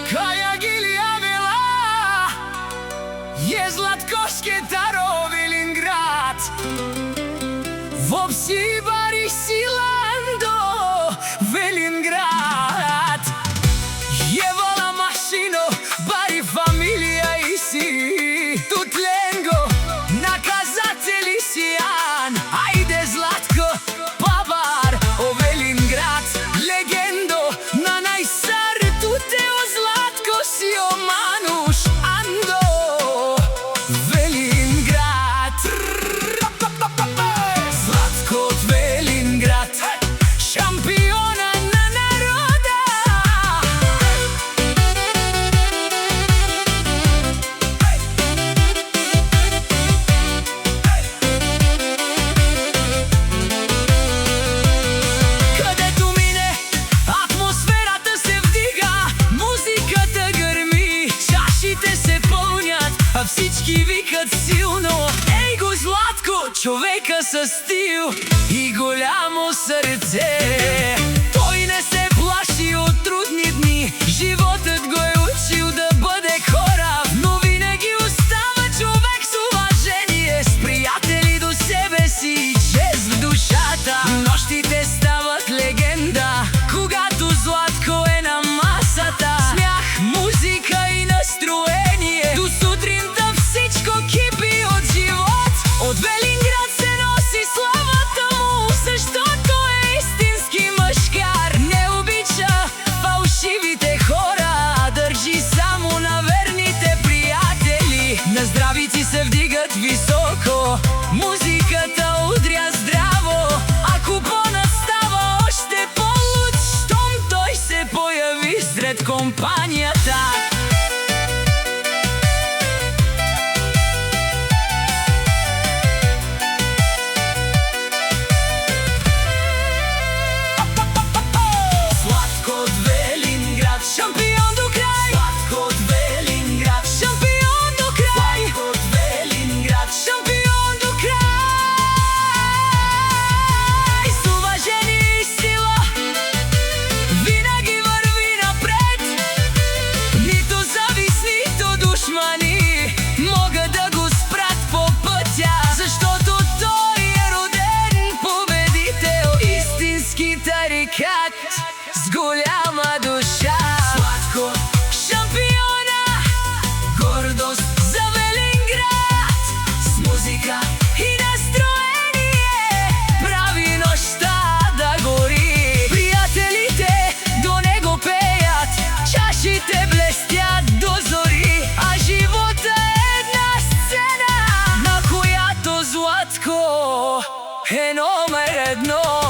Каја ги ли јавила е Златковски таро Велинград. Во пси бари Силандо Велинград. Јевала машино бари фамилија и си тут ленго наказатели сијан. Ајде Златко пабар о Велинград. Легендо на најсар туте о Златко си о Мануш Андо Велинград. Златко од Велинград, шампиона на народа. Кадето мине, атмосферата се вдига, музиката грми, чашите се пълнят, а всички викат силно: ей го Златко, човека със стил и голямо сърце. Той не се плаши от трудни дни, животът го е учил да бъде хора, но винаги остава човек с уважение, с приятели до себе си и чест в душата. Нощите стават легенда, когато Златко е на масата. Смях, музика и настроение, до сутринта всичко кипи от живот. От Велинград се носи славата му, защото е истински мъжкар. Не обича фалшивите хора, държи само на верните приятели. На здравици се вдигат високо, музиката удря здраво, а купонът става още по-луд, щом той се появи сред компанията. Златко от Велинград, шампион до край. Златко от Велинград, шампион до край. Златко от Велинград, шампион до край. С уважение и сила винаги върви напред. Нито завист, нито душмани могат да го спрат по пътя, защото той е роден победител, истински тарикат с голяма душа. Златко, шампиона, гордост за Велинград. С музика и настроение прави нощта да гори. Приятелите до него пеят, чашите блестят до зори, а живота е една сцена, на която Златко е номер едно.